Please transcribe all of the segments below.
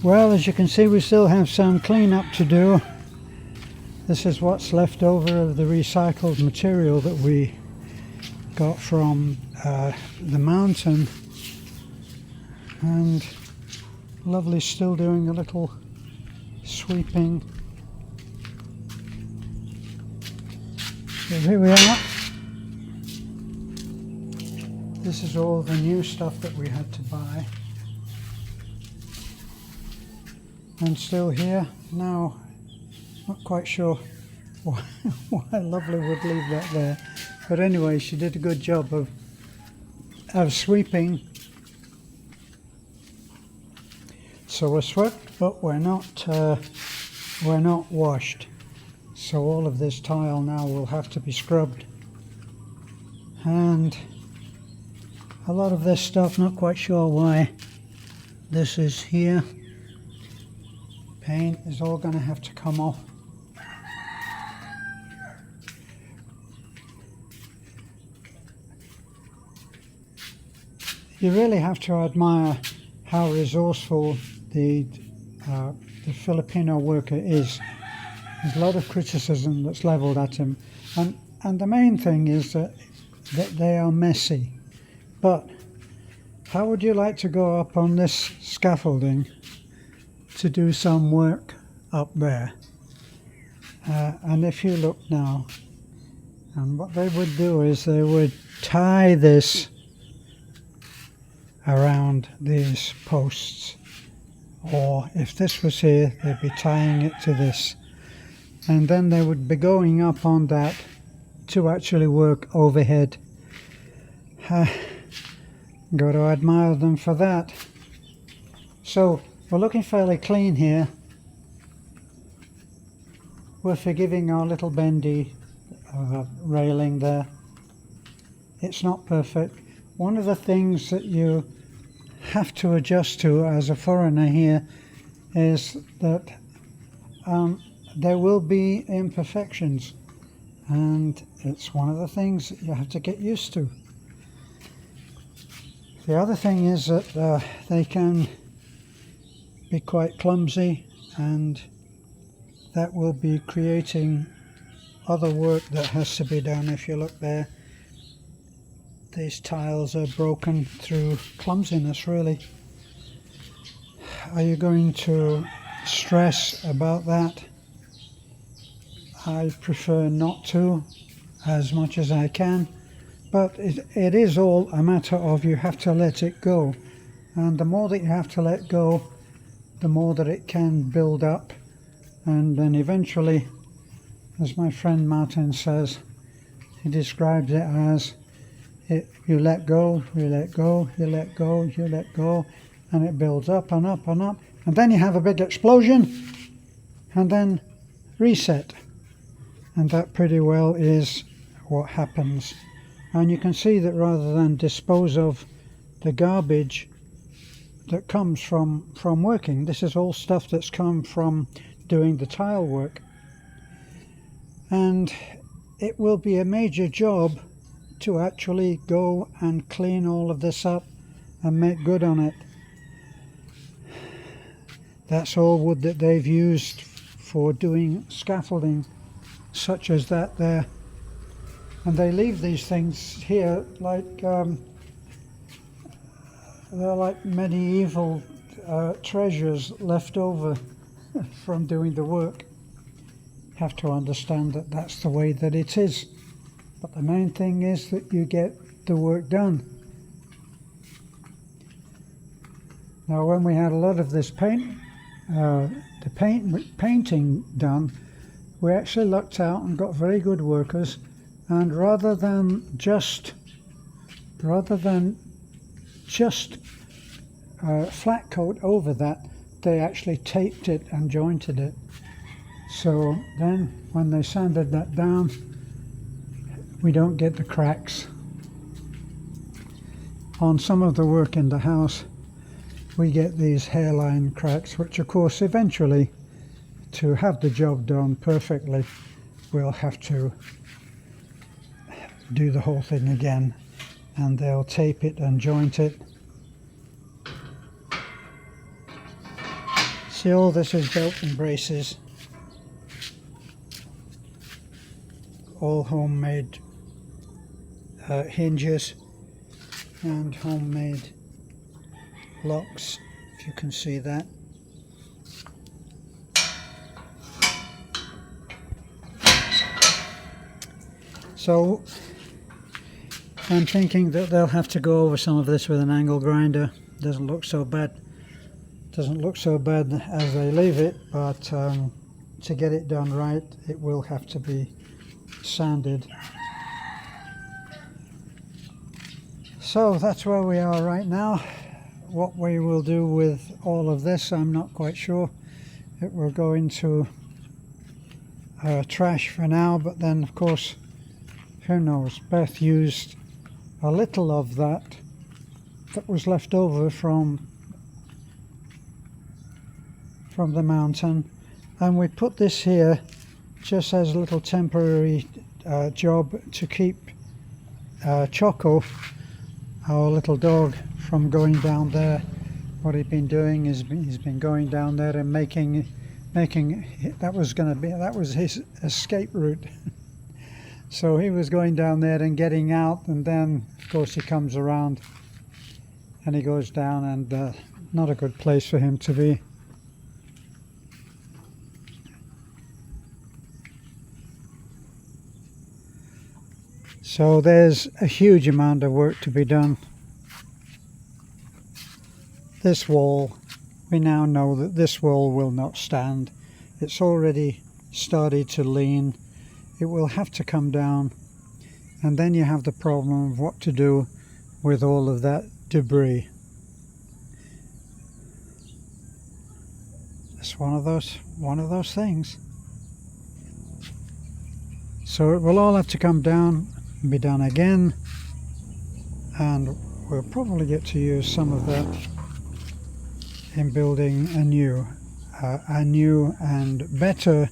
Well, as you can see, we still have some cleanup to do. This is what's left over of the recycled material that we got from the mountain. And Lovely's still doing a little sweeping. So here we are. This is all the new stuff that we had to buy. And still here. Now, not quite sure why Lovely would leave that there. But anyway, she did a good job of sweeping. So we're swept, but we're not washed. So all of this tile now will have to be scrubbed. And a lot of this stuff, not quite sure why this is here. Paint is all going to have to come off. You really have to admire how resourceful the Filipino worker is. There's a lot of criticism that's leveled at him, and the main thing is that they are messy. But how would you like to go up on this scaffolding to do some work up there? And if you look now, and what they would do is they would tie this around these posts, or if this was here, they'd be tying it to this, and then they would be going up on that to actually work overhead. Got to admire them for that. So we're looking fairly clean here. We're forgiving our little bendy railing there. It's not perfect. One of the things that you have to adjust to as a foreigner here is that there will be imperfections, and it's one of the things that you have to get used to. The other thing is that they can be quite clumsy, and that will be creating other work that has to be done. If you look there, these tiles are broken through clumsiness, really. Are you going to stress about that? I prefer not to, as much as I can, but it is all a matter of you have to let it go, and the more that you have to let go, the more that it can build up, and then eventually, as my friend Martin says, he describes it as you let go, you let go, you let go, you let go, and it builds up and up and up, and then you have a big explosion, and then reset. And that pretty well is what happens. And you can see that rather than dispose of the garbage that comes from working, this is all stuff that's come from doing the tile work. And it will be a major job to actually go and clean all of this up and make good on it. That's all wood that they've used for doing scaffolding such as that there, and they leave these things here like they're like medieval treasures left over from doing the work. You have to understand that that's the way that it is, but the main thing is that you get the work done. Now, when we had a lot of this painting done, we actually lucked out and got very good workers, and rather than just flat coat over that, they actually taped it and jointed it. So then when they sanded that down, we don't get the cracks. On some of the work in the house, we get these hairline cracks, which of course eventually, to have the job done perfectly, we'll have to do the whole thing again, and they'll tape it and joint it. See, all this is built in braces, all homemade hinges and homemade locks, if you can see that. So I'm thinking that they'll have to go over some of this with an angle grinder. Doesn't look so bad. Doesn't look so bad as they leave it, but to get it done right, it will have to be sanded. So that's where we are right now. What we will do with all of this, I'm not quite sure. It will go into trash for now, but then of course, who knows. Beth used a little of that was left over from the mountain, and we put this here just as a little temporary job to keep Choco, our little dog, from going down there. What he'd been doing is he's been going down there and making that was his escape route. So he was going down there and getting out, and then of course he comes around and he goes down, and not a good place for him to be. So there's a huge amount of work to be done. This wall, we now know that this wall will not stand. It's already started to lean. It will have to come down, and then you have the problem of what to do with all of that debris. It's one of those things. So it will all have to come down and be done again, and we'll probably get to use some of that in building a new and better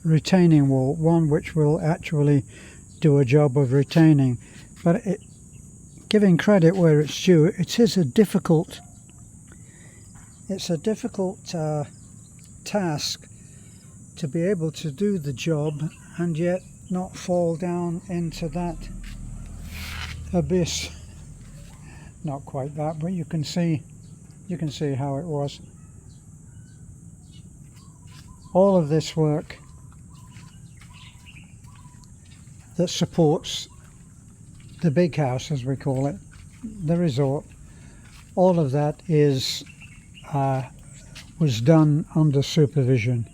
retaining wall, one which will actually do a job of retaining. But giving credit where it's due, it is a difficult task to be able to do the job and yet not fall down into that abyss. Not quite that, but you can see how it was. All of this work that supports the big house, as we call it, the resort, all of that was done under supervision.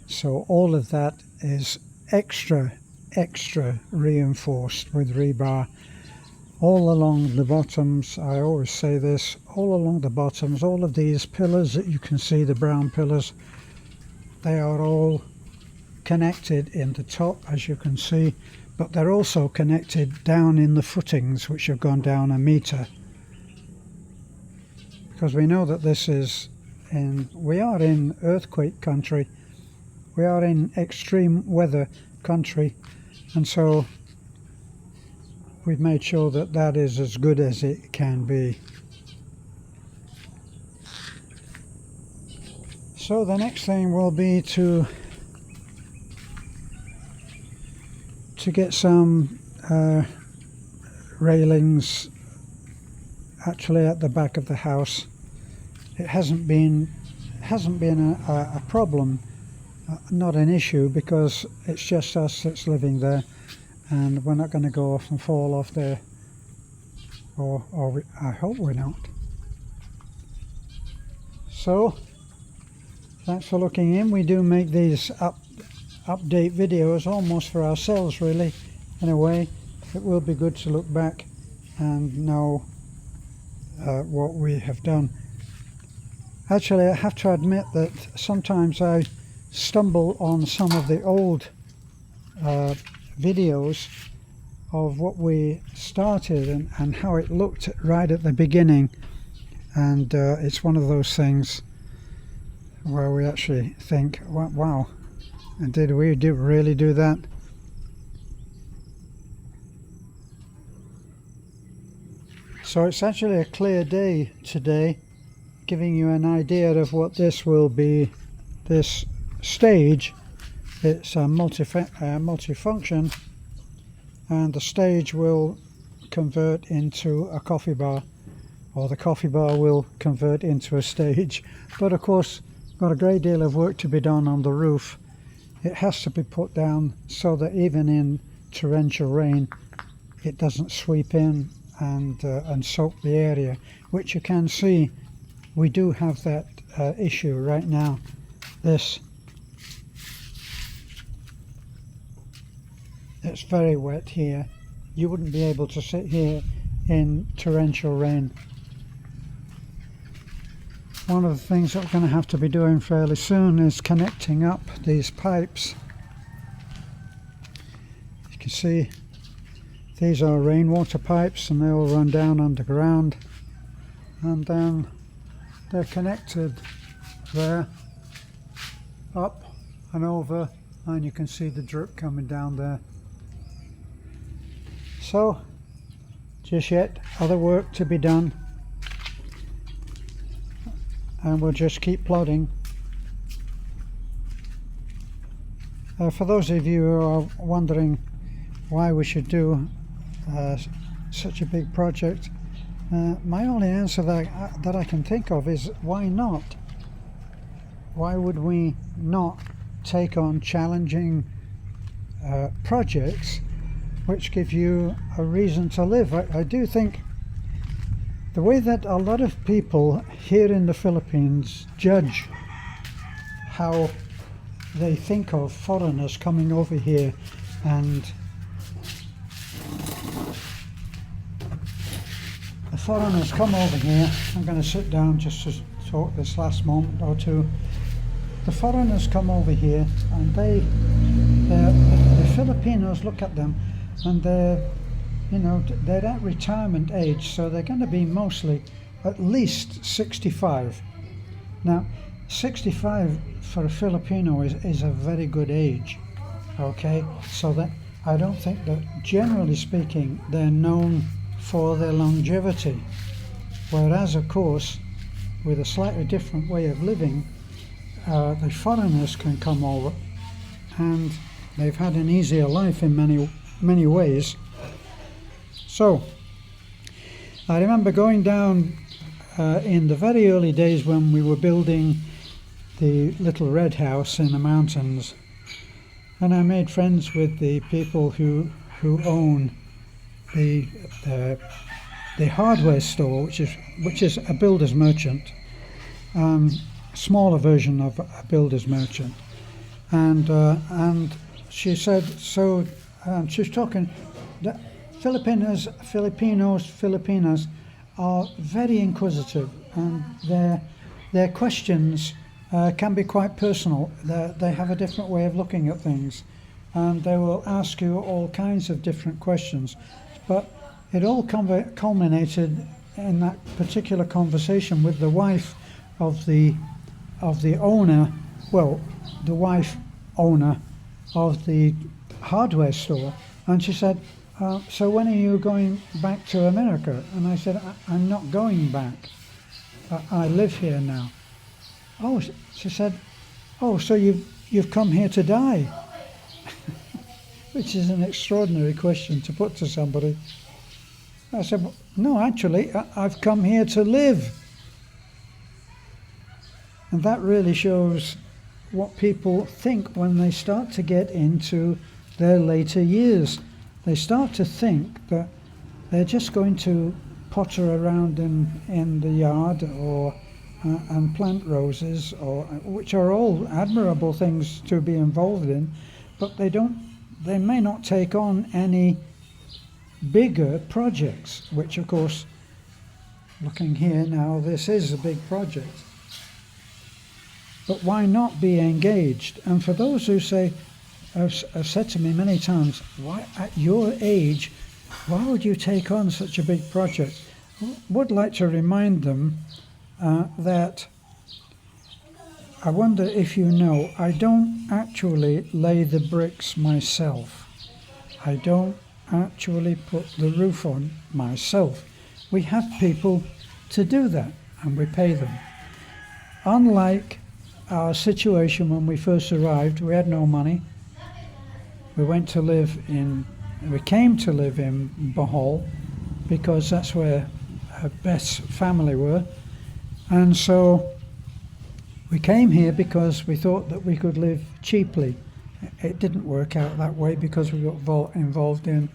So all of that is extra reinforced with rebar all along the bottoms. I always say this, all along the bottoms, all of these pillars that you can see, the brown pillars, they are all connected in the top, as you can see, but they're also connected down in the footings, which have gone down 1 meter, because we know that we are in earthquake country, we are in extreme weather country, and so we've made sure that that is as good as it can be. So the next thing will be to get some railings actually at the back of the house. It hasn't been a problem, not an issue, because it's just us that's living there, and we're not going to go off and fall off there, or I hope we're not. So thanks for looking in. We do make these update videos almost for ourselves, really, in a way. It will be good to look back and know what we have done. Actually, I have to admit that sometimes I stumble on some of the old videos of what we started and how it looked right at the beginning, and it's one of those things where we actually think, wow, and did we really do that? So it's actually a clear day today, giving you an idea of what this will be. This stage, it's a multifunction, and the stage will convert into a coffee bar, or the coffee bar will convert into a stage. But of course, got a great deal of work to be done on the roof. It has to be put down so that even in torrential rain it doesn't sweep in and soak the area, which you can see we do have that issue right now. It's very wet here. You wouldn't be able to sit here in torrential rain. One of the things that we're going to have to be doing fairly soon is connecting up these pipes. You can see these are rainwater pipes, and they all run down underground, and then they're connected there, up and over, and you can see the drip coming down there. So, just yet other work to be done, and we'll just keep plodding. For those of you who are wondering why we should do such a big project, my only answer that I can think of is why not? Why would we not take on challenging projects which give you a reason to live? I do think the way that a lot of people here in the Philippines judge how they think of foreigners coming over here, and the foreigners come over here. I'm going to sit down just to talk this last moment or two. The foreigners come over here, and the Filipinos look at them, and they're at retirement age, so they're going to be mostly at least 65. Now, 65 for a Filipino is a very good age, okay? So that I don't think that, generally speaking, they're known for their longevity. Whereas, of course, with a slightly different way of living, the foreigners can come over, and they've had an easier life in many ways. So, I remember going down in the very early days when we were building the little red house in the mountains, and I made friends with the people who own the hardware store, which is a builder's merchant, smaller version of a builder's merchant, and she said, so she's talking that Filipinas are very inquisitive, and their questions can be quite personal. They have a different way of looking at things, and they will ask you all kinds of different questions. But it all culminated in that particular conversation with the wife of the owner, well, the wife owner of the hardware store, and she said, so when are you going back to America? And I said, I'm not going back. I live here now. Oh, she said, oh, so you've come here to die? Which is an extraordinary question to put to somebody. I said, no, actually, I've come here to live. And that really shows what people think when they start to get into their later years. They start to think that they're just going to potter around in the yard or and plant roses, which are all admirable things to be involved in, but they may not take on any bigger projects, which of course, looking here now, this is a big project. But why not be engaged? And for those who say, have said to me many times, why at your age, why would you take on such a big project? I would like to remind them that I wonder if you know, I don't actually lay the bricks myself. I don't actually put the roof on myself. We have people to do that, and we pay them. unlike our situation when we first arrived, we had no money. We came to live in Bohol because that's where Beth's family were. And so we came here because we thought that we could live cheaply. It didn't work out that way because we got involved in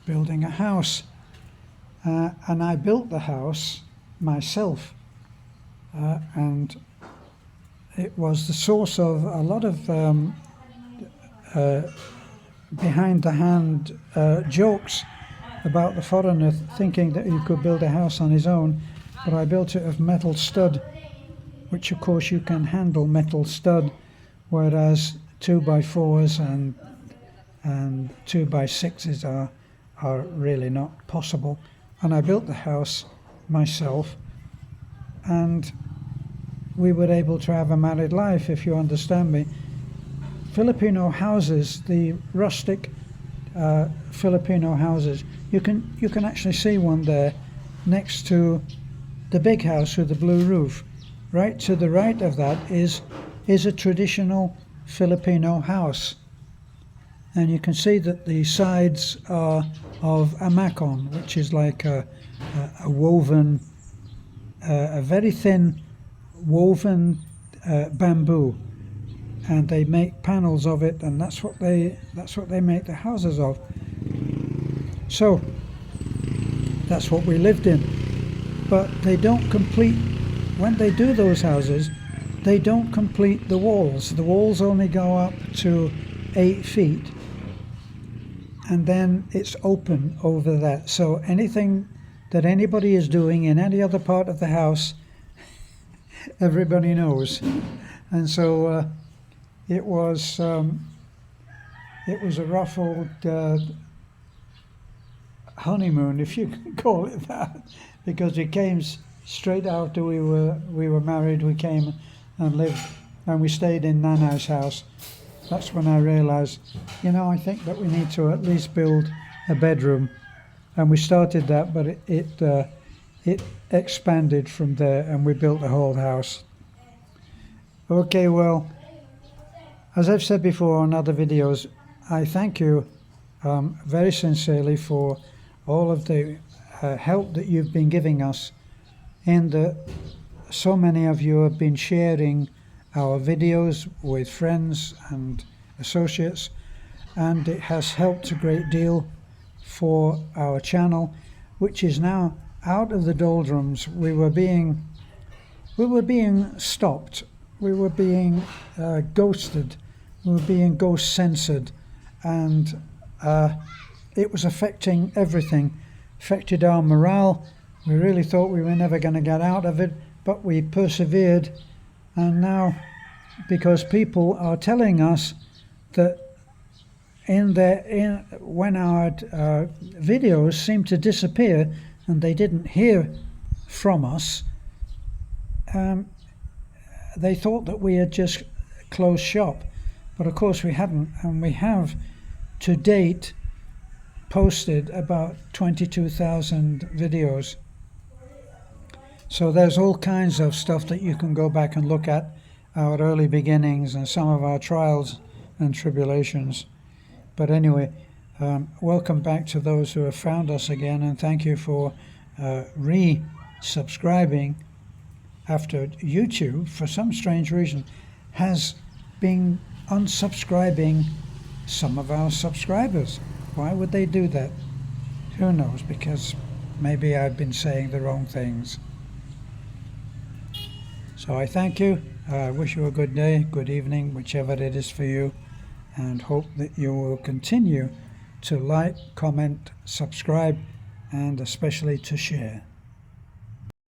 building a house. And I built the house myself. And it was the source of a lot of behind-the-hand jokes about the foreigner thinking that he could build a house on his own. But I built it of metal stud, which of course you can handle metal stud, whereas 2x4s and 2x6s are really not possible. And I built the house myself, and we were able to have a married life, if you understand me. Filipino houses, the rustic Filipino houses, you can actually see one there next to the big house with the blue roof. Right to the right of that is a traditional Filipino house, and you can see that the sides are of amakon, which is like a woven, a very thin woven bamboo, and they make panels of it, and that's what they make the houses of. So that's what we lived in. But they don't complete, when they do those houses, they don't complete the walls. The walls only go up to 8 feet, and then it's open over that. So anything that anybody is doing in any other part of the house, everybody knows. And so it was a rough old honeymoon, if you can call it that, because it came straight after we were married. We came and lived, and we stayed in Nana's house. That's when I realized, I think that we need to at least build a bedroom, and we started that, but it expanded from there, and we built the whole house. Okay, well, as I've said before on other videos, I thank you very sincerely for all of the help that you've been giving us, in that so many of you have been sharing our videos with friends and associates, and it has helped a great deal for our channel, which is now out of the doldrums. We were being stopped, we were being ghosted, we were being ghost censored, and it was affecting everything. Affected our morale. We really thought we were never going to get out of it, but we persevered. And now, because people are telling us that when our videos seem to disappear and they didn't hear from us, they thought that we had just closed shop. But of course we hadn't, and we have to date posted about 22,000 videos. So there's all kinds of stuff that you can go back and look at, our early beginnings and some of our trials and tribulations. But anyway, welcome back to those who have found us again, and thank you for re-subscribing after YouTube, for some strange reason, has been unsubscribing some of our subscribers. Why would they do that? Who knows? Because maybe I've been saying the wrong things. So I thank you. I wish you a good day, good evening, whichever it is for you, and hope that you will continue to like, comment, subscribe, and especially to share.